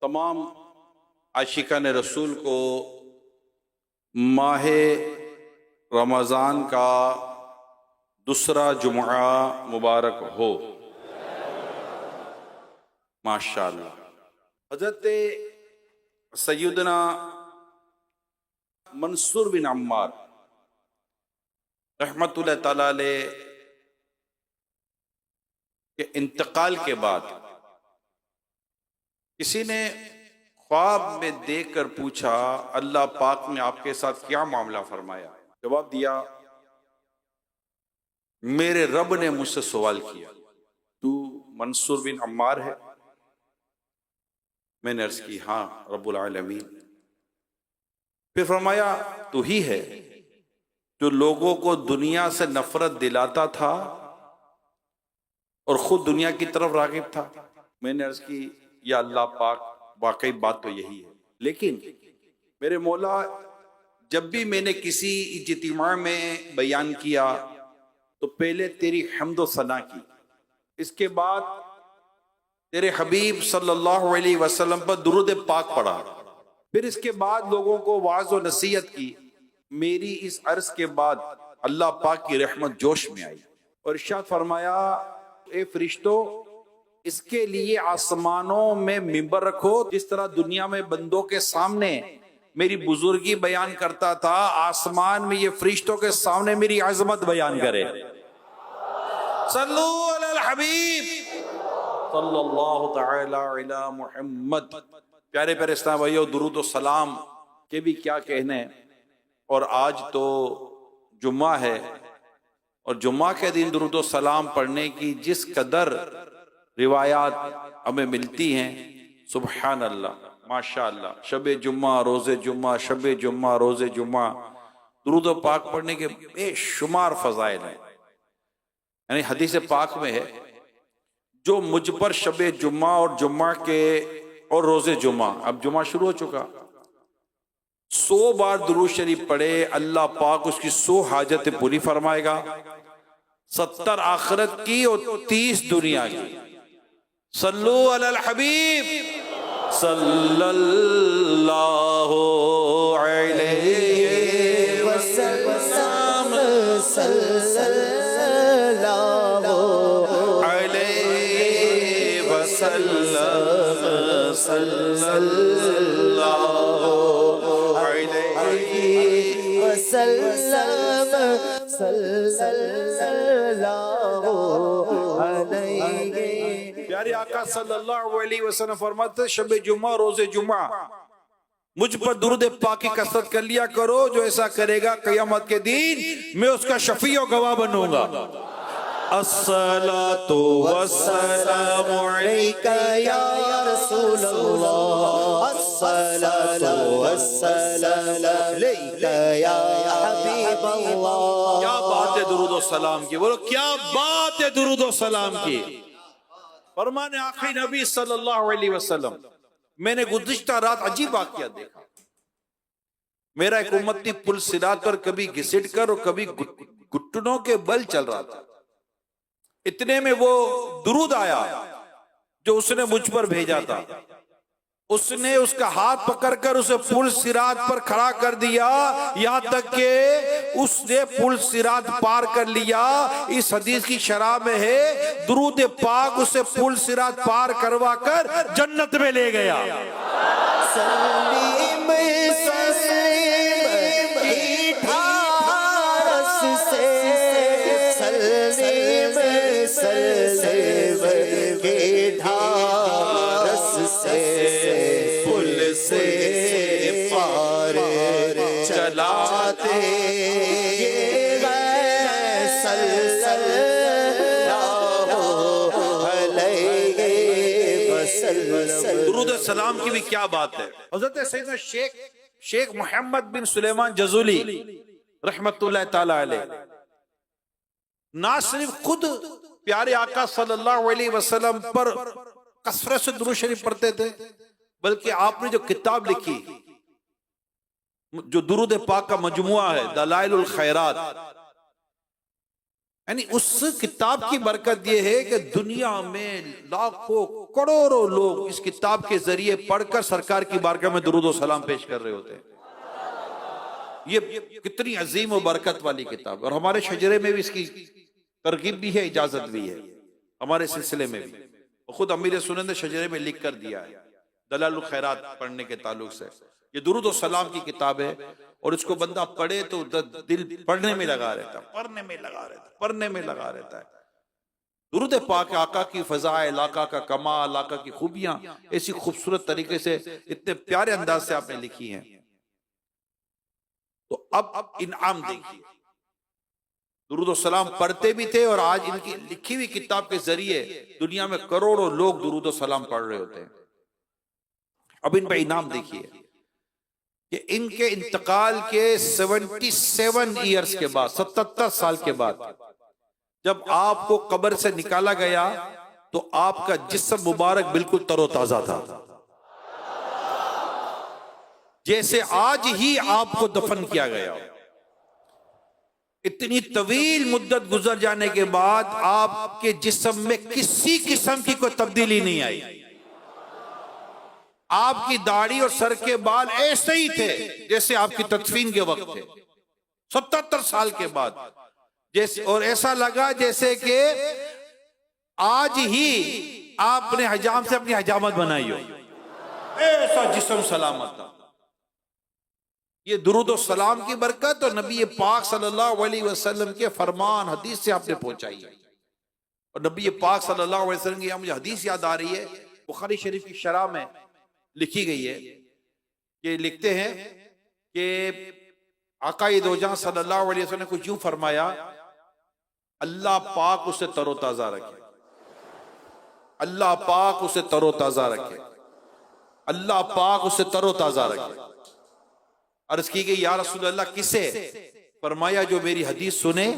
तमाम आशिकान रसूल को माह रमज़ान का दूसरा जुम्आ मुबारक हो। माशाअल्लाह। हज़रत सैयदना मंसूर बिन अम्मार रहमतुल्लाह तआला अलैह के इंतकाल के बाद किसी ने ख्वाब में देखकर पूछा, अल्लाह पाक ने आपके साथ क्या मामला फरमाया? जवाब दिया, मेरे रब ने मुझसे सवाल किया, तू मंसूर बिन अम्मार है? मैंने अर्ज की, हाँ रब्बुल आलमीन। फिर फरमाया, तू ही है जो लोगों को दुनिया से नफरत दिलाता था और खुद दुनिया की तरफ रागिब था? मैंने अर्ज की, या अल्लाह पाक, वाकई बात तो यही है, लेकिन मेरे मौला, जब भी मैंने किसी इज्तिमा में बयान किया तो पहले तेरी हम्द व सना की, इसके बाद तेरे हबीब सल्लल्लाहु अलैहि वसल्लम पर दुरूद पाक पढ़ा, फिर इसके बाद लोगों को वाज़ व नसीहत की। मेरी इस अर्ज के बाद अल्लाह पाक की रहमत जोश में आई और इरशाद फरमाया, ए फरिश्तों, इसके लिए आसमानों में मिंबर रखो, जिस तरह दुनिया में बंदों के सामने मेरी बुजुर्गी बयान करता था, आसमान में ये फरिश्तों के सामने मेरी अजमत बयान करे। सल्लु अलल हबीब सल्लल्लाहु तआला अला मुहम्मद। प्यारे प्यारे इस्लाम भाइयों, दुरूद व सलाम के भी क्या कहने। और आज तो जुम्मा है और जुम्मा के दिन दुरूद व सलाम पढ़ने की जिस कदर रिवायात हमें मिलती हैं, सुबहान अल्लाह, माशाअल्लाह। शबे जुम्मा, रोजे जुम्मा, शबे जुम्मा, रोजे जुम्मा, दुरूद व पाक पढ़ने के बेशुमार फजाइल हैं। यानी हदीस पाक में है, जो मुझ पर शबे जुम्मा और जुम्मा के और रोजे जुम्मा, अब जुम्मा शुरू हो चुका, 100 बार दुरूद शरीफ पढ़े, अल्लाह पाक उसकी 100 हाजतें पूरी फरमाएगा, 70 आखिरत की और 30 दुनिया की। सल्लु अलल हबीब सल्लल्लाहु अलैहि वसल्लम, सल्लल्लाहु अलैहि वसल्लम, सल्लल्लाहु अलैहि वसल्लम, सल्लल्लाहु अलैहि। प्यारे आका सल्लल्लाहु अलैहि वसल्लम फरमाते, शब जुम्मा, रोजे जुम्मा मुझ पर दुरूद पाक की कसरत कर लिया करो, जो ऐसा करेगा क़यामत के दिन मैं उसका शफी और गवाह बनूंगा। अस्सलातु वस्सलामु अलैका या रसूलल्लाह, अस्सलातु वस्सलामु अलैका या हबीबल्लाह। क्या बात है दुरूद व सलाम की, बोलो क्या बात है दुरूद व सलाम की। फरमाने आखिरी नबी सल्लल्लाहु अलैहि वसल्लम, मैंने गुज़िश्ता रात अजीब वाक़या देखा। मेरा एक उम्मती पुल सिरात पर कभी घिसट कर और कभी घुटनों के बल चल रहा था। इतने में वो दुरूद आया जो उसने मुझ पर भेजा था। उसने उसका हाथ पकड़कर उसे पुल सिरात पर खड़ा कर दिया, यहाँ तक के उसने पुल सिरात पार कर लिया। इस हदीस की शरह में है, दुरूद पाक उसे पुल सिरात पार करवा कर जन्नत में ले गया। सलीम सलीम की ठारस से, सलीम सलीम की ठारस से पुल से पार चलाते दुरूद सलाम की भी क्या बात है। हज़रत सैयदना शेख मोहम्मद बिन सुलेमान जज़ूली रहमतुल्लाह ताला अलैह ना सिर्फ खुद प्यारे आका सल्लल्लाहु अलैहि वसल्लम पर कसरत से दुरूद शरीफ पढ़ते थे, बल्कि आपने जो किताब लिखी, जो दुरूद पाक का मजमुआ है, दलाइलुल खैरात, यानी उस किताब की बरकत यह है कि दुनिया में लाखों करोड़ों लोग इस किताब के जरिए पढ़कर सरकार की बारगाह में दुरूद और सलाम पेश कर रहे होते हैं। ये कितनी अजीम और बरकत वाली किताब। और हमारे शजरे में भी इसकी तरगीब भी है, इजाजत भी है, हमारे सिलसिले में भी। खुद अमीर सुन्नत ने शजरे में लिख कर दिया है दलालुल खैरात पढ़ने के ताल्लुक से। ये दुरूद और सलाम की किताब है और इसको बंदा पढ़े तो दिल पढ़ने में लगा रहता है, पढ़ने में लगा रहता है, पढ़ने में लगा रहता है। दुरूद पाक आका की फजाइल, आका का कमाल, आका की खूबियां ऐसी खूबसूरत तरीके से इतने प्यारे अंदाज से आपने लिखी हैं। तो अब इनाम देखिए, दुरूद और सलाम पढ़ते भी थे और आज इनकी लिखी हुई किताब के जरिए दुनिया में करोड़ों लोग दुरूद और सलाम पढ़ रहे होते हैं। अब इन पर इनाम देखिए कि इनके इंतकाल के 77 ईयर्स के बाद, 77 साल के बाद जब आपको कब्र से निकाला गया तो आपका जिस्म मुबारक बिल्कुल तरोताजा था, जैसे आज ही आपको दफन किया गया। इतनी तवील मुद्दत गुजर जाने के बाद आपके जिस्म में किसी किस्म की कोई तब्दीली नहीं आई। आपकी दाढ़ी और सर के बाल ऐसे ही थे जैसे आपकी तदफीन के वक्त थे, 77 साल के बाद। जैसे और ऐसा लगा जैसे कि आज ही आपने हजाम से अपनी हजामत बनाई हो, ऐसा जिस्म सलामत था। ये दुरूद और सलाम की बरकत और नबी पाक सल्लल्लाहु अलैहि वसल्लम के फरमान हदीस से आपने पहुंचाई है। और नबी पाक सल्लल्लाहु अलैहि वसल्लम की मुझे हदीस याद आ रही है, बुखारी शरीफ की शरह में लिखी गई है। ये लिखते हैं कि आका दो जहां सल्लल्लाहु अलैहि वसल्लम ने कुछ यूं फरमाया, अल्लाह पाक उसे तरोताजा रखे, अल्लाह पाक उसे तरोताजा रखे, अल्लाह पाक उसे तरोताजा रखे। अर्ज की गई या रसूल अल्लाह किसे? फरमाया जो मेरी हदीस सुने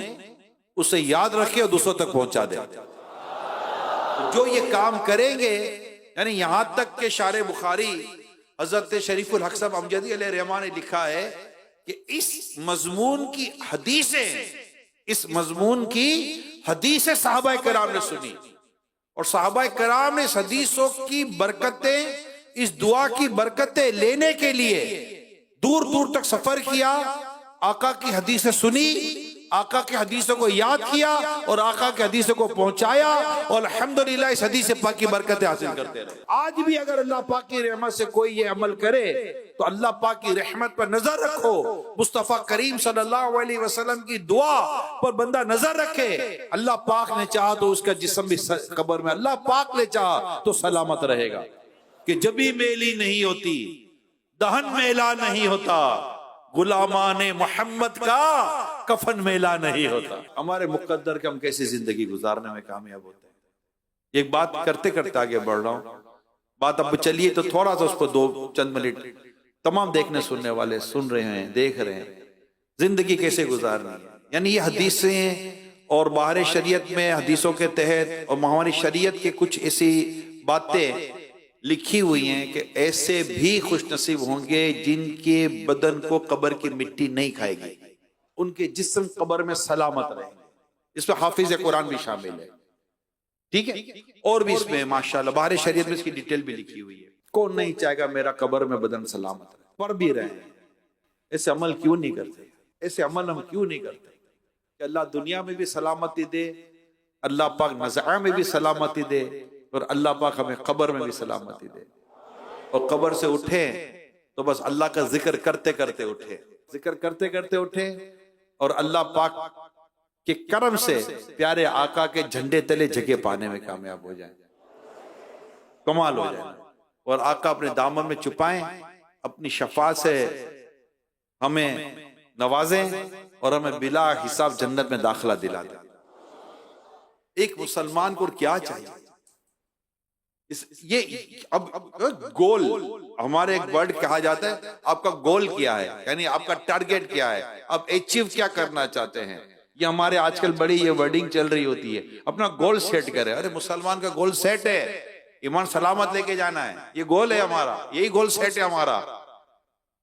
उसे याद रखे और दूसरों तक पहुंचा दे। तो जो ये काम करेंगे, यानी यहां तक के शारे बुखारी हजरत शरीफुल हक साहब अमजदी अलैहि रहमान ने लिखा है कि इस मजमून की हदीसें, इस मजमून की हदीसें साहबा कराम ने सुनी और साहबा कराम ने इस हदीसों की बरकतें, इस दुआ की बरकतें लेने के लिए दूर दूर तक सफर किया, आका की हदीसें सुनी, आका की हदीसों को याद किया और आका की हदीसों को पहुंचाया और अल्हम्दुलिल्लाह इस हदीस पाक की बरकतें हासिल करते रहे। आज भी अगर अल्लाह पाक की रहमत से कोई ये अमल करे तो अल्लाह पाक की रहमत पर नजर रखो, मुस्तफा करीम सल्लल्लाहु अलैहि वसल्लम की दुआ पर बंदा नजर रखे। अल्लाह पाक ने चाहा तो उसका जिस्म भी कब्र में, अल्लाह पाक ने चाहा तो सलामत रहेगा। कि जबी मेली नहीं होती, दहन मेला नहीं होता, गुलामाने मोहम्मद का कफन मेला नहीं होता। हमारे मुकद्दर के हम कैसी जिंदगी गुजारने में कामयाब होते हैं। एक बात करते करते आगे बढ़ रहा हूं, बात अब चलिए तो थोड़ा सा उसको चंद मिनट तमाम देखने सुनने वाले सुन रहे हैं, देख रहे हैं जिंदगी कैसे गुजारनी है। यानी ये हदीसें और बाहर शरीयत में हदीसों के तहत और हमारी शरीयत के कुछ ऐसी बातें लिखी हुई हैं कि ऐसे भी खुश नसीब होंगे जिनके बदन को कब्र की मिट्टी नहीं खाएगी, उनके जिस्म कब्र में सलामत रहेंगे। इसमें हाफिज कुरान भी शामिल है, ठीक है। और भी इसमें माशाल्लाह बाहर शरीयत में इसकी डिटेल भी लिखी हुई है। कौन नहीं चाहेगा मेरा कब्र में बदन सलामत रहे? पढ़ भी रहे हैं, ऐसे अमल क्यों नहीं करते? ऐसे अमल हम क्यों नहीं करते कि अल्लाह दुनिया में भी सलामती दे, अल्लाह पाक नज़ा में भी सलामती दे और अल्लाह पाक हमें कब्र में भी सलामती दे। और कब्र से उठे तो बस अल्लाह का जिक्र करते करते उठे, जिक्र करते करते उठे और अल्लाह पाक के करम से प्यारे आका के झंडे तले जगह पाने में कामयाब हो जाए, कमाल हो जाए। और आका अपने दामन में छुपाएं, अपनी शफाअत से हमें नवाजें और हमें बिला हिसाब जन्नत में दाखिला दिला दें। एक मुसलमान को क्या चाहिए? ये अब गोल, हमारे एक वर्ड कहा जाता है, आपका गोल क्या है, यानी आपका टारगेट क्या है, आप अचीव क्या करना चाहते हैं। ये हमारे आजकल बड़ी ये वर्डिंग चल रही होती है, अपना गोल सेट करें। अरे मुसलमान का गोल सेट है, ईमान सलामत लेके जाना है, ये गोल है हमारा, यही गोल सेट है हमारा।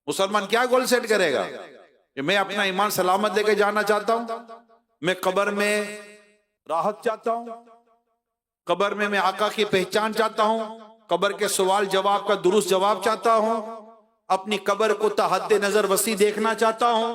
मुसलमान क्या गोल सेट करेगा कि मैं अपना ईमान सलामत लेके जाना चाहता हूं, मैं कब्र में राहत चाहता हूं, कब्र में मैं आका की पहचान चाहता हूं, कब्र के सवाल जवाब का दुरुस्त जवाब चाहता हूं, अपनी कब्र को तहद्दे नजर वसी देखना चाहता हूं,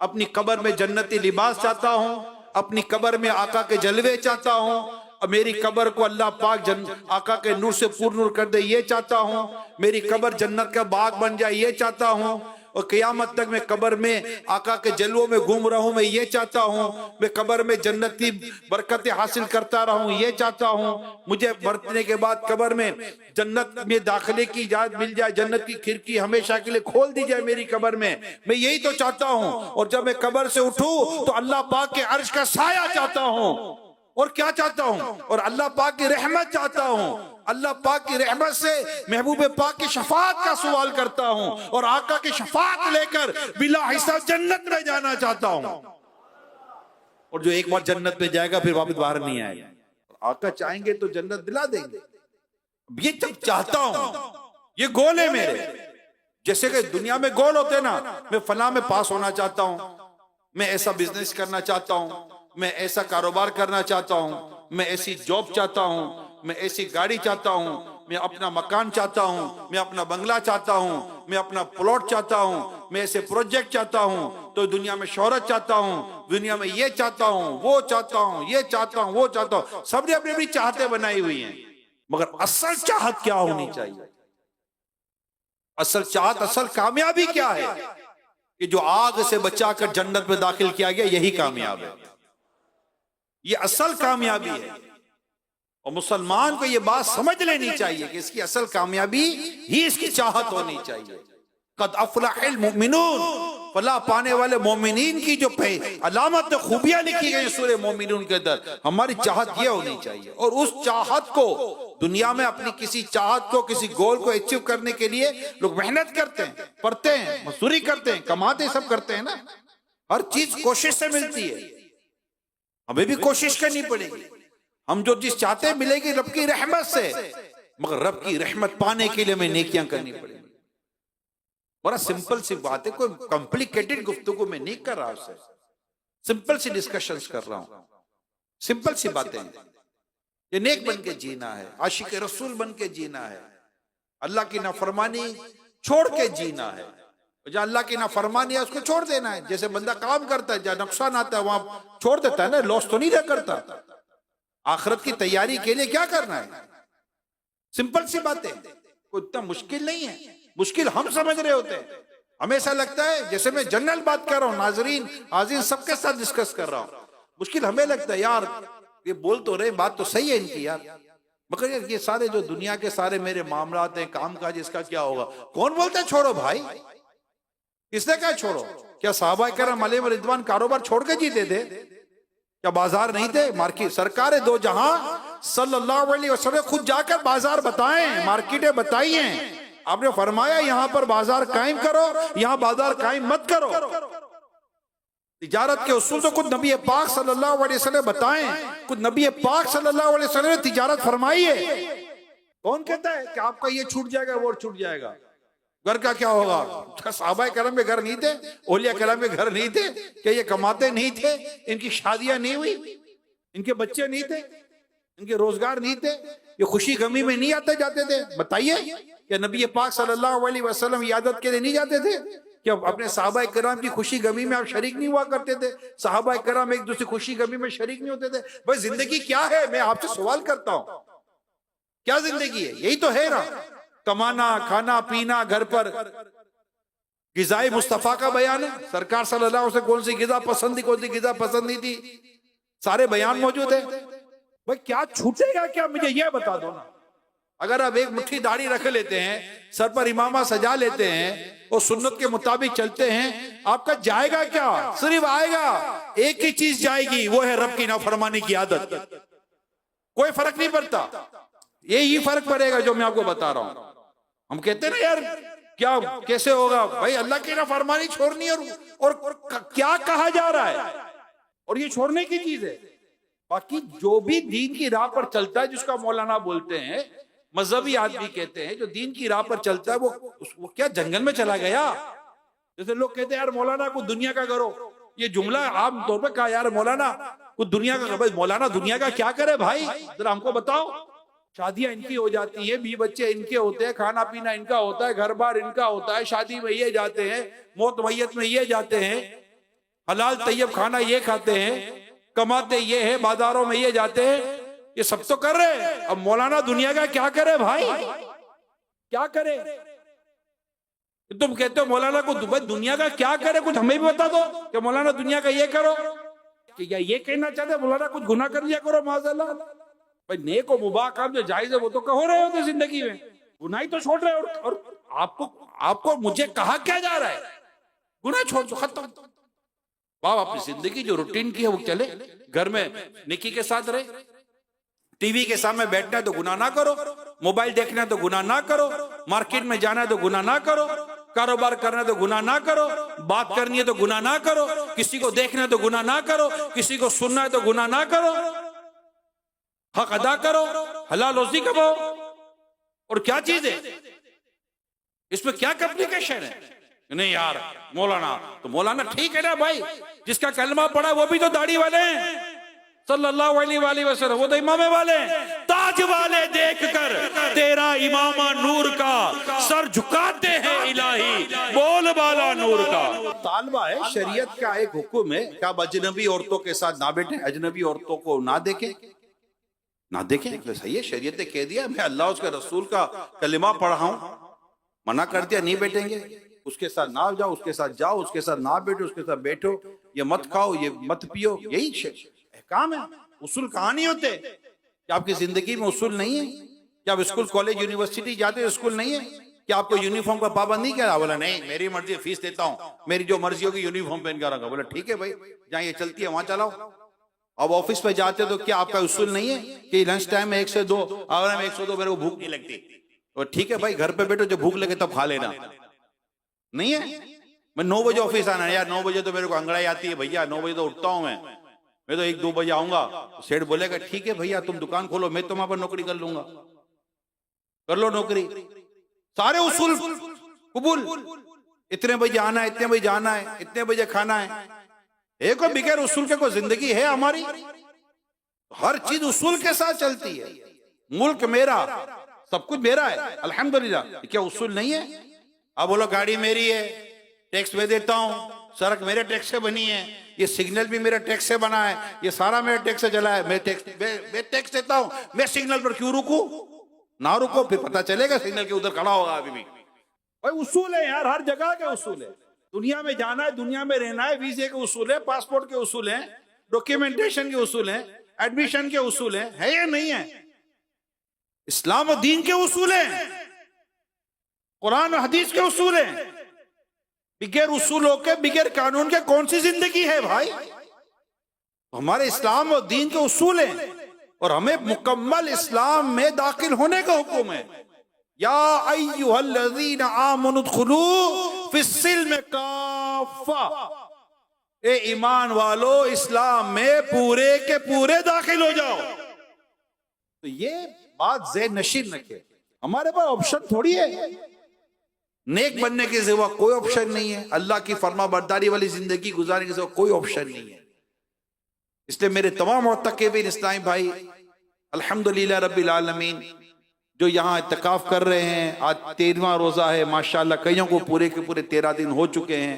अपनी कब्र में जन्नती लिबास चाहता हूं, अपनी कब्र में आका के जलवे चाहता हूं, और मेरी कब्र को अल्लाह पाक आका के नूर से पूर्ण नूर कर दे ये चाहता हूं, मेरी कब्र जन्नत का बाग बन जाए ये चाहता हूं, और क़यामत तक मैं कब्र में आका के जलवों में घूम रहा हूं मैं ये चाहता हूं, मैं कब्र में जन्नत की बरकतें हासिल करता रहूं ये चाहता हूं, मुझे मरने के बाद कब्र में जन्नत में दाखिले की इजाजत मिल जाए, जन्नत की खिड़की हमेशा के लिए खोल दी जाए मेरी कब्र में, मैं यही तो चाहता हूं। और जब मैं कब्र से उठूं तो अल्लाह पाक के अर्श का साया चाहता हूं, और क्या चाहता हूं, और अल्लाह पाक की रहमत चाहता हूं, अल्लाह पाक की रहमत से महबूब पाक की शफाअत का सवाल करता हूं, और आका की शफाअत लेकर बिला हिसाब जन्नत में जाना चाहता हूं। और जो एक बार जन्नत में जाएगा फिर वापस बाहर नहीं आएगा। आका चाहेंगे तो जन्नत दिला देंगे। ये जब चाहता हूं, ये गोल है मेरे, जैसे कि दुनिया में गोल होते ना, मैं फलां में पास होना चाहता हूं, मैं ऐसा बिजनेस करना चाहता हूं, मैं ऐसा कारोबार करना चाहता हूं, मैं ऐसी जॉब चाहता हूं, मैं ऐसी गाड़ी चाहता हूं, मैं अपना मकान चाहता हूं, मैं अपना बंगला चाहता हूं, मैं अपना प्लॉट चाहता हूं, मैं ऐसे प्रोजेक्ट चाहता हूं, तो दुनिया में शोहरत चाहता हूं, दुनिया में ये चाहता हूं, वो चाहता हूं, ये चाहता हूं, वो चाहता हूं। सबने अपनी अपनी चाहते बनाई हुई हैं, मगर असल चाहत क्या होनी चाहिए? असल चाहत, असल कामयाबी क्या है? कि जो आग से बचाकर जन्नत में दाखिल किया गया, यही कामयाब है, ये असल कामयाबी है। और मुसलमान को ये बात समझ लेनी चाहिए कि इसकी असल कामयाबी ही इसकी चाहत होनी चाहिए। कद अफलहल मुमिनून, फलाह पाने वाले मोमिनीन की जो अलामत खूबियां लिखी गई सूरह मोमिनून के अंदर, हमारी चाहत ये होनी चाहिए। और उस चाहत को दुनिया में अपनी किसी चाहत को, किसी गोल को अचीव करने के लिए लोग मेहनत करते हैं, पढ़ते हैं, मजदूरी करते हैं, कमाते सब करते हैं ना, हर चीज कोशिश से मिलती है, हमें भी कोशिश करनी पड़ेगी। हम जो चीज चाहते हैं मिलेगी रब की रहमत से, मगर रब की रहमत पाने के लिए हमें नेकियां करनी पड़ेगी। बड़ा सिंपल सी बात है, कोई कॉम्प्लिकेटेड गुफ्तगू में नहीं कर रहा, उससे सिंपल सी डिस्कशंस कर रहा हूं, सिंपल सी बातें। ये नेक बन के जीना है, आशिक रसूल बन के जीना है, अल्लाह की नाफरमानी छोड़ के जीना है। जहाँ अल्लाह की नाफरमानी है उसको छोड़ देना है। जैसे बंदा काम करता है, जहाँ नुकसान आता है वहां छोड़ देता है ना, लॉस तो नहीं करता। आखिरत की तैयारी के लिए क्या करना है? सिंपल सी बातें, कोई इतना मुश्किल नहीं है। मुश्किल हम समझ रहे होते हैं, हमें ऐसा लगता है जैसे मैं जनरल बात कर रहा हूँ, नाजरीन हाजिर सबके साथ डिस्कस कर रहा हूँ। मुश्किल हमें लगता है यार ये बोल तो रहे, बात तो सही है इनकी यार, मगर यार ये सारे जो दुनिया के सारे मेरे मामलात हैं, काम काज, इसका क्या होगा? कौन बोलता है छोड़ो भाई? किसने कहा छोड़ो? क्या साहबा करम अलैहिम रिदवान कारोबार छोड़ के जीते थे? क्या बाजार नहीं थे? मार्केट, सरकार दो जहां सल्लल्लाहु अलैहि वसल्लम खुद जाकर बाजार बताएं, मार्केटें बताई हैं। आपने फरमाया यहां पर बाजार कायम करो, यहां बाजार कायम मत करो। तिजारत के उसूल तो खुद नबी पाक सल्लल्लाहु अलैहि वसल्लम बताएं, खुद नबी पाक सल्लल्लाहु अलैहि वसल्लम ने तिजारत फरमाई है। कौन कहता है कि आपका ये छूट जाएगा वो छूट जाएगा? घर का क्या होगा? सहाबाए करम के घर नहीं थे? औलिया करम के घर नहीं थे? क्या ये कमाते नहीं थे? इनकी शादियां नहीं हुई? इनके बच्चे नहीं थे? इनके रोजगार नहीं थे? ये खुशी गमी में नहीं आते जाते थे? बताइए, क्या नबी पाक सल्लल्लाहु अलैहि वसल्लम इयादत के लिए नहीं जाते थे? क्या अपने सहाबाए करम की खुशी गमी में आप शरीक नहीं हुआ करते थे? सहाबाए करम एक दूसरी खुशी गमी में शरीक नहीं होते थे? भाई जिंदगी क्या है? मैं आपसे सवाल करता हूं, क्या जिंदगी है? यही तो है ना, कमाना, खाना पीना, घर पर गिज़ाए मुस्तफा का बयान है। सरकार सल्लल्लाहु अलैहि वसल्लम कौन सी गिज़ा पसंद थी, कौन सी गिज़ा पसंद नहीं थी, सारे बयान मौजूद है। भाई क्या छूटेगा क्या, मुझे ये बता दो ना। अगर आप एक मुट्ठी दाढ़ी रख लेते हैं, सर पर इमामा सजा लेते हैं और सुन्नत के मुताबिक चलते हैं, आपका जाएगा क्या? सिर्फ आएगा एक ही चीज जाएगी, वो है रब की नाफरमानी की आदत। कोई फर्क नहीं पड़ता, यही फर्क पड़ेगा जो मैं आपको बता रहा हूं। हम कहते हैं ना यार क्या कैसे होगा? भाई अल्लाह की नाफरमानी छोड़नी है, और क्या कहा जा रहा है, और ये छोड़ने की चीज है। बाकी जो भी दीन की राह पर चलता है, जिसका मौलाना बोलते हैं, मजहबी आदमी कहते हैं, जो दीन की राह पर चलता है वो क्या जंगल में चला गया? जैसे लोग कहते हैं यार मौलाना को दुनिया का करो, ये जुमला आम तौर पर कहा यार मौलाना कुछ दुनिया का भाई, मौलाना दुनिया का क्या करे भाई, जरा हमको बताओ। शादियां इनकी हो जाती है, 20 बच्चे इनके होते हैं, खाना पीना इनका होता है, घर बार इनका होता है, शादी में ये जाते हैं, मौत मैयत में ये जाते हैं, हलाल तैयब खाना ये खाते हैं, कमाते ये है, बाजारों में ये जाते हैं, ये सब तो कर रहे हैं। अब मौलाना दुनिया का क्या करे भाई, क्या करे? तुम कहते हो मौलाना को दुनिया का क्या करे, कुछ हमें भी बता दो कि मौलाना दुनिया का ये करो, कि या ये कहना चाहते मौलाना कुछ गुनाह कर लिया करो माज़अल्लाह। भाई नेक और मुबाह काम जो जायज है वो तो कहो रहे हो तो जिंदगी में, गुनाह ही तो छोड़ रहे हो। और आपको मुझे कहा क्या जा रहा है, गुनाह छोड़ दो, खत्म। बाप अपनी जिंदगी जो रूटीन की है वो चले, घर में निकी के साथ रहे, टीवी के सामने बैठना है तो गुनाह ना करो, मोबाइल देखना है तो गुनाह ना करो, मार्केट में जाना है तो गुनाह ना करो, कारोबार करना है तो गुनाह ना करो, बात करनी है तो गुनाह ना करो, किसी को देखना है तो गुनाह ना करो, किसी को सुनना है तो गुनाह ना करो, हक अदा करो, हलाल रोजी कमाओ। और क्या चीज है इसमें, क्या कम्प्लिकेशन है? नहीं यार मौलाना तो मौलाना ठीक है ना भाई, जिसका कलमा पड़ा वो भी तो दाढ़ी वाले हैं सल्लल्लाहु अलैहि वसल्लम, वो तो इमामे वाले हैं, ताज वाले देखकर तेरा इमामा नूर का सर झुकाते हैं इलाही, बोल बाला नूर का। तालबा है, शरीयत का एक हुक्म है कि आप अजनबी औरतों के साथ ना बैठे, अजनबी औरतों को ना देखें, ना देखें। तो सही है, शरीयत ने कह दिया, मैं अल्लाह उसके रसूल का कलिमा पढ़ा हूं, मना कर दिया नहीं बैठेंगे, उसके साथ ना जाओ, उसके साथ जाओ, उसके साथ ना बैठो, उसके साथ बैठो, ये मत खाओ, ये मत पियो, यही काम है। उसूल कहाँ नहीं होते? क्या आपकी जिंदगी में उसूल नहीं है? क्या आप स्कूल कॉलेज यूनिवर्सिटी जाते हो, स्कूल नहीं है? क्या आपको यूनिफॉर्म का पाबंद नहीं किया? बोला नहीं मेरी मर्जी, फीस देता हूँ, मेरी जो मर्जी होगी यूनिफॉर्म पहन कर रखा। बोला ठीक है भाई, जहाँ ये चलती है वहां चलाओ। अब ऑफिस पे जाते हो तो क्या आपका उसूल नहीं है कि लंच टाइम में 1 से 2, अगर में 1 से 2 मेरे को भूख नहीं लगती, तो ठीक है भाई घर पे बैठो, जब भूख लगे तब खा लेना। नहीं है मैं 9 बजे ऑफिस आना है यार, 9 बजे तो मेरे को अंगड़ाई आती है भैया, 9 बजे तो उठता हूँ मैं तो 1-2 बजे आऊंगा। सेठ बोलेगा ठीक है भैया तुम दुकान खोलो, मैं तो वहां पर नौकरी कर लूंगा, कर लो नौकरी। सारे उसूल कबूल, इतने बजे आना है, इतने बजे जाना है, इतने बजे खाना है। एक और बगैर उसूल के कोई जिंदगी है हमारी? हर चीज उसूल के साथ चलती है। मुल्क मेरा, सब कुछ मेरा है अल्हम्दुलिल्लाह, क्या उसूल नहीं है? अब बोलो गाड़ी मेरी है, टैक्स मैं देता हूँ, सड़क मेरे टैक्स से बनी है, ये सिग्नल भी मेरे टैक्स से बना है, ये सारा मेरे टैक्स से चला है, मैं टैक्स देता हूँ, मैं सिग्नल पर क्यों रुकूं? ना रुको, फिर पता चलेगा सिग्नल के उधर खड़ा होगा अभी भी। भाई उसूल है यार, हर जगह के उसूल है। दुनिया में जाना है, दुनिया में रहना है, वीजे के उसूल है, पासपोर्ट के उसूल है, डॉक्यूमेंटेशन के उसूल है, एडमिशन के उसूल है या नहीं है? इस्लाम और दीन के उसूल है, कुरान और हदीस के उसूल है। बिगैर उसूलों के, बिगैर कानून के कौन सी जिंदगी है भाई? हमारे इस्लाम और दीन के उसूल हैं और हमें मुकम्मल इस्लाम में दाखिल होने का हुक्म है। या अय्युहल्लज़ीना आमनु उदखुलू फिस्सिल्म काफ़ा, ए ईमान वालो इस्लाम में पूरे के पूरे दाखिल हो जाओ। तो ये बात ज़हन नशीन रखे, हमारे पास ऑप्शन थोड़ी है, नेक बनने के सिवा कोई ऑप्शन नहीं है, अल्लाह की फरमा बरदारी वाली जिंदगी गुजारने के सिवा कोई ऑप्शन नहीं है। इसलिए मेरे तमाम मुत्तक़ीन इस्लामी भाई अल्हम्दुलिल्लाह रब्बिल आलमीन जो यहाँ इत्तिकाफ कर रहे हैं, आज 13वां रोजा है माशाल्लाह, कईयों को पूरे के पूरे 13 दिन हो चुके हैं।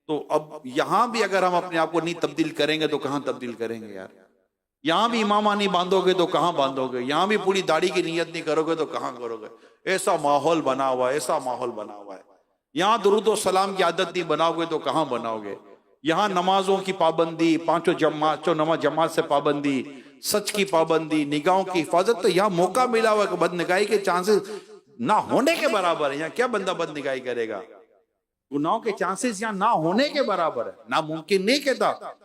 तो अब यहाँ भी अगर हम अपने आप को नहीं तब्दील करेंगे तो कहाँ तब्दील करेंगे यार? यहाँ भी इमामा नहीं बांधोगे तो कहाँ बांधोगे? यहाँ भी पूरी दाढ़ी की नियत नहीं करोगे तो कहाँ करोगे? ऐसा माहौल बना हुआ है, ऐसा माहौल बना हुआ है। यहाँ दुरूद और सलाम की आदत नहीं बनाओगे तो कहाँ बनाओगे? यहाँ नमाजों की पाबंदी, पांचों नमाज जमात से पाबंदी, सच की पाबंदी, निगाहों की हिफाजत, तो यहाँ मौका मिला हुआ है। बदनिगाही के चांसेस ना होने के बराबर है। यहाँ क्या बंदा बदनिगाही करेगा? गुनाहों के चांसेस यहाँ ना होने के बराबर है, ना मुमकिन नहीं कहता।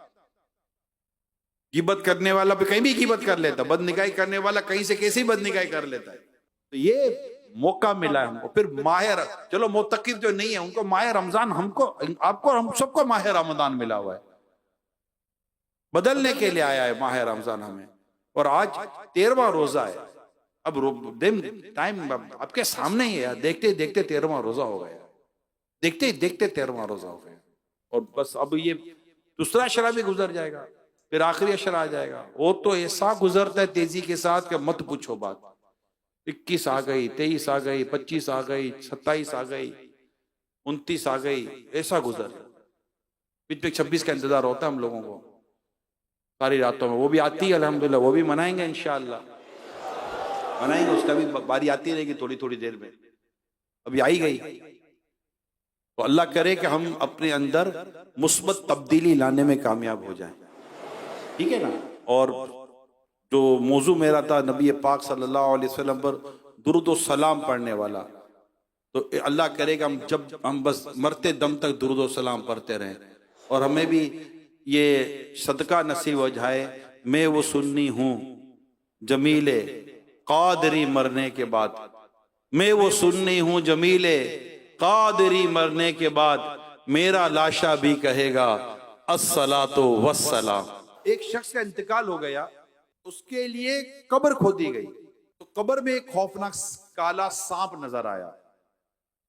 गिबत करने वाला भी कहीं भी गिबत कर लेता, बदनिगाही करने वाला कहीं से कैसी बदनिगाही कर लेता है। तो ये मौका मिला है हमको। फिर माहिर, चलो मुत्तकिद जो नहीं है उनको माह रमजान, हमको आपको हम सबको माह रमजान मिला हुआ है, बदलने के लिए आया है माह रमजान हमें। और आज 13वां रोजा है। अब टाइम आपके सामने ही है, देखते देखते 13वां रोजा हो गया, देखते देखते 13वां रोजा हो गया। और बस अब ये दूसरा शरा भी गुजर जाएगा। फिर आखिरी अशर आ जाएगा। वो तो ऐसा गुजरता है तेजी के साथ कि मत पूछो बात। 21 आ गई, 23 आ गई, 25 आ गई, 27 आ गई, 29 आ गई, ऐसा गुजर। बीच में 26 का इंतजार होता है हम लोगों को सारी रातों में। वो भी आती है अल्हम्दुलिल्लाह, वो भी मनाएंगे इंशाअल्लाह, मनाएंगे। उसका भी बारी आती रहेगी थोड़ी थोड़ी देर में, अभी आई गई। तो अल्लाह करे कि हम अपने अंदर मुस्बत तब्दीली लाने में कामयाब हो जाएं, ठीक है ना। और जो मौजू मेरा था नबी पाक सल्लल्लाहु अलैहि वसल्लम पर दुरूद और सलाम पढ़ने वाला, तो अल्लाह करेगा हम बस मरते दम तक दुरूद और सलाम पढ़ते रहें, और हमें भी ये सदका नसीब हो जाए। मैं वो सुन्नी हूँ जमीले कादरी मरने के बाद, मैं वो सुन्नी हूँ जमीले कादरी मरने के बाद, मेरा लाशा भी कहेगा अस्सलातो वस्सलाम। एक शख्स का इंतकाल हो गया, उसके लिए कब्र खोदी गई, तो कब्र में एक खौफनाक काला सांप नजर आया।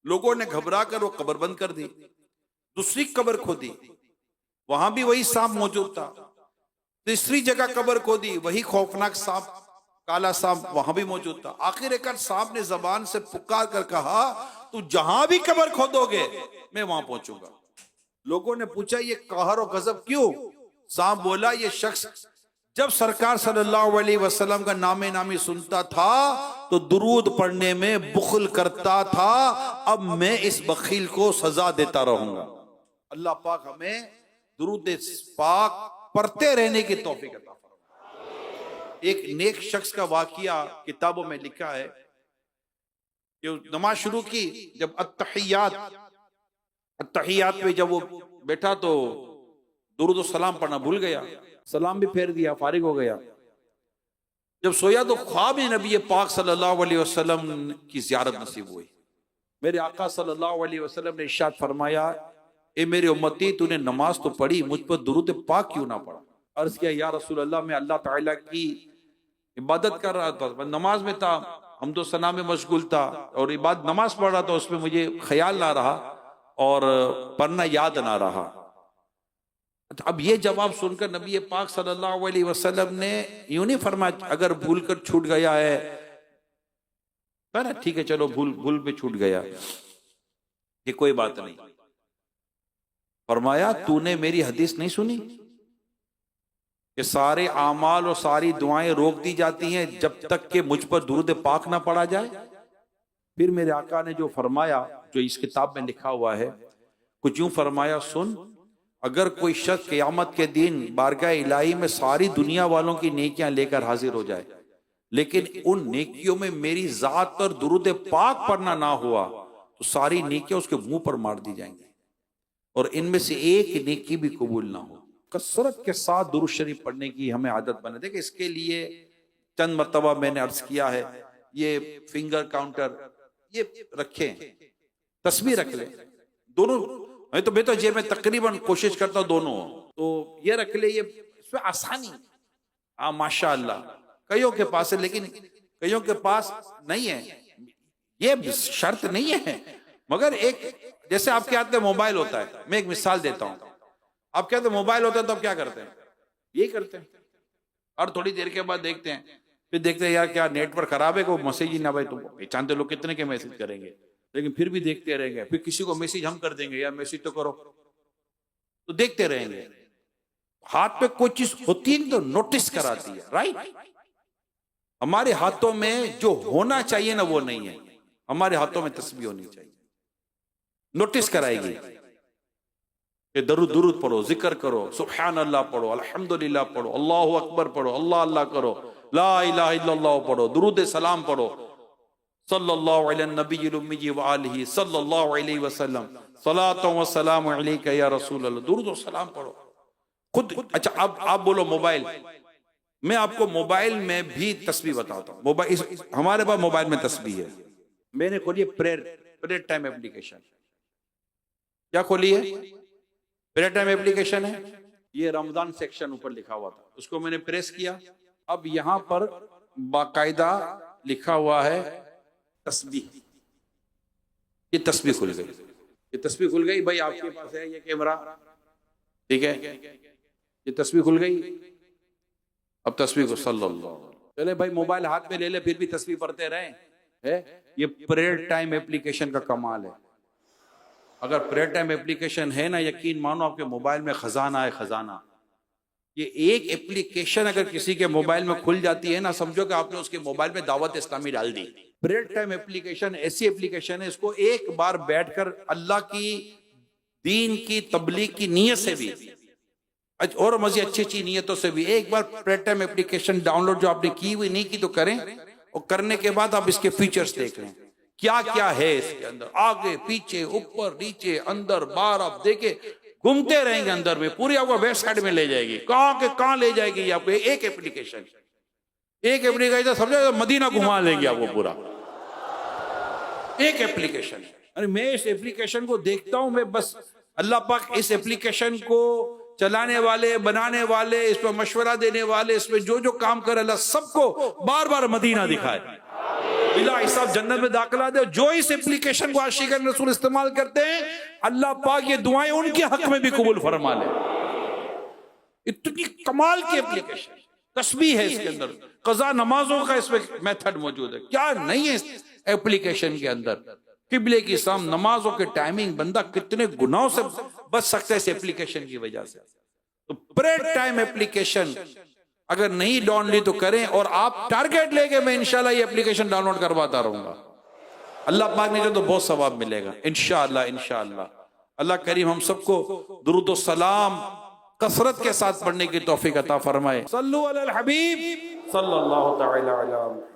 लोगों ने घबरा कर वो कब्र बंद कर दी। दूसरी कब्र खोदी, वहां भी वही सांप मौजूद था। तीसरी जगह कब्र खोदी, वही खौफनाक सांप, काला सांप वहां भी मौजूद था। आखिरकार सांप ने जबान से पुकार कर कहा, तू जहां भी कब्र खोदोगे मैं वहां पहुंचूंगा। लोगों ने पूछा ये कहर और गजब क्यों? सांप बोला, ये शख्स जब सरकार सल्लल्लाहु अलैहि वसल्लम का नामे नामी सुनता था तो दुरूद पढ़ने में बुखल करता था, अब मैं इस बखील को सजा देता रहूंगा। अल्लाह पाक हमें दुरूद पाक पढ़ते रहने की तौफीक अता फरमाए। एक नेक शख्स का वाकिया किताबों में लिखा है कि नमाज शुरू की, जब अत्तहियात पे जब वो बैठा तो दुरूद और सलाम पढ़ना भूल गया, सलाम भी फेर दिया, फारिग हो गया। जब सोया तो ख्वाब में नबी पाक सल्लल्लाहु अलैहि वसल्लम की ज़ियारत नसीब हुई। मेरे आका सल्लल्लाहु अलैहि वसल्लम ने इरशाद फरमाया, ए मेरे उम्मती, तूने नमाज तो पढ़ी, मुझ पर दुरूद पाक क्यों ना पढ़ा? अर्ज किया, या रसूल अल्लाह, मैं अल्लाह ताला की इबादत कर रहा था, मैं नमाज में था, हम्दो सना में मशगूल था, और नमाज पढ़ रहा था, उसमें मुझे ख्याल ना रहा और पढ़ना याद ना रहा। अब ये जवाब सुनकर नबी पाक सल्लल्लाहु अलैहि वसल्लम ने यूं नहीं फरमाया, अगर भूल कर छूट गया है ना, ठीक है चलो भूल पे छूट गया, ये कोई बात नहीं। फरमाया, तूने मेरी हदीस नहीं सुनी कि सारे आमाल और सारी दुआएं रोक दी जाती हैं जब तक कि मुझ पर दुरूद पाक ना पढ़ा जाए? फिर मेरे आका ने जो फरमाया, जो इस किताब में लिखा हुआ है, कुछ यूं फरमाया, सुन, अगर कोई शख्स क़यामत के दिन बारगाह इलाही में सारी दुनिया वालों की नेकियां लेकर हाजिर हो जाए, लेकिन उन नेकियों में मेरी जात पर दुरूद पाक पढ़ना ना हुआ, तो सारी नेकियां उसके मुंह पर मार दी जाएंगी और इनमें से एक नेकी भी कबूल ना हो। कसरत के साथ दुरूद शरीफ पढ़ने की हमें आदत बने। देखिए, इसके लिए चंद मर्तबा मैंने अर्ज किया है, ये फिंगर काउंटर ये रखें, तस्बीह रख लें, दोनों। मैं तो जेब में तकरीबन कोशिश करता हूं दोनों, तो ये रख ले, ये इसमें आसानी। हाँ माशाअल्लाह, कईयों के पास है, लेकिन कईयों के पास नहीं है। ये शर्त नहीं है, मगर एक, जैसे आपके हाथ में मोबाइल होता है, मैं एक मिसाल देता हूं। आप कहते हैं मोबाइल होता है तो आप क्या करते हैं? यही करते हैं, और थोड़ी देर के बाद देखते हैं, फिर देखते हैं यार क्या नेटवर्क खराब है, कोई मैसेज ही ना, भाई तुम पहचानते लोग कितने के मैसेज करेंगे, लेकिन फिर भी देखते रहेंगे। फिर किसी को मैसेज हम कर देंगे, यार मैसेज तो करो, तो देखते रहेंगे। हाथ पे कोई चीज होती है तो नोटिस कराती है, राइट? हमारे हाथों में जो होना चाहिए ना वो नहीं है। हमारे हाथों में तस्बीह होनी चाहिए, नोटिस कराएगी। दुरूद पढ़ो, जिक्र करो, सुभान अल्लाह पढ़ो, अल्हम्दुलिल्लाह पढ़ो, अल्लाहु अकबर पढ़ो, अल्लाह अल्लाह करो, ला इलाहा इल्लल्लाह पढ़ो, दुरूद सलाम पढ़ो, सल्लल्लाहु अलैहि नबील उम्मी व आलिहि सल्लल्लाहु अलैहि वसल्लम, सलातो व सलाम अलैका या रसूल अल्लाह, दुरूद और सलाम पढ़ो खुद। अच्छा, अब आप बोलो मोबाइल, मैं आपको मोबाइल में भी तस्बीह बताता हूँ। मोबाइल, हमारे पास मोबाइल में तस्बीह है। मैंने खोली प्रेयर टाइम एप्लीकेशन। क्या खोली है? प्रेयर टाइम एप्लीकेशन है। ये रमजान सेक्शन ऊपर लिखा हुआ था, उसको मैंने प्रेस किया। अब यहां पर बाकायदा लिखा हुआ है तस्बीह। ये तस्बीह खुल गई, ये तस्बीह खुल गई। भाई आपके पास है ये कैमरा, ठीक है, ये तस्वीर खुल गई। अब तस्वीर को सल्लल्लाहु, चले भाई मोबाइल हाथ में ले ले फिर भी तस्वीर पढ़ते रहे है। ये प्रेयर टाइम एप्लीकेशन का कमाल है। अगर प्रेयर टाइम एप्लीकेशन है ना, यकीन मानो आपके मोबाइल में खजाना है, खजाना। ये एक एप्लीकेशन अगर किसी के मोबाइल में खुल जाती है ना, समझो कि आपने उसके मोबाइल में दावत इस्लामी डाल दी। प्रेयर टाइम एप्लीकेशन ऐसी एप्लीकेशन है, इसको एक बार बैठकर अल्लाह की दीन की तबलीग की नीयत से भी और मजीद अच्छी अच्छी नीयतों से भी एक बार प्रेयर टाइम एप्लीकेशन डाउनलोड जो आपने की हुई नहीं की तो करें, और करने के बाद आप इसके फीचर्स देख लें क्या क्या है इसके अंदर, आगे पीछे ऊपर नीचे अंदर बाहर, आप देखे घूमते रहेंगे अंदर में, पूरी आपको वेबसाइट में ले जाएगी, कहां के कहां ले जाएगी आपको। एक एप्लीकेशन समझो मदीना घुमा देगी आपको पूरा, एक एप्लीकेशन। अरे मैं इस एप्लीकेशन को देखता हूं, मैं बस अल्लाह पाक इस एप्लीकेशन को चलाने वाले, बनाने वाले, इस पर मशवरा देने वाले, इसमें जो जो काम करे अल्लाह सबको बार बार मदीना दिखाए, बिला हिसाब जन्नत में दाखिला दे। जो इस एप्लीकेशन को आशिक़ान रसूल इस्तेमाल करते हैं, अल्लाह पाक ये दुआएं उनके हक में भी कबूल फरमा ले। इतनी कमाल की एप्लीकेशन, तस्बीह है इसके अंदर, कज़ा नमाजों का इसमें मेथड मौजूद है। क्या नहीं है इस एप्लीकेशन के अंदर, किबले की साम नमाजों के टाइमिंग, बंदा कितने गुनाहों से बच सकता है इस एप्लीकेशन की वजह से। तो प्रेयर टाइम एप्लीकेशन अगर नहीं डाउनलोड ली तो करें, और आप टारगेट लेके मैं इंशाल्लाह ये एप्लीकेशन डाउनलोड करवाता रहूंगा। अल्लाह पाक ने जो तो बहुत सवाब मिलेगा इंशाअल्लाह। इंशाअल्लाह अल्लाह करीम हम सबको दुरूद व सलाम कसरत के साथ पढ़ने की तौफीक अता फरमाए। सल्लु अलल हबीब सल्लल्लाहु तआला अलैहि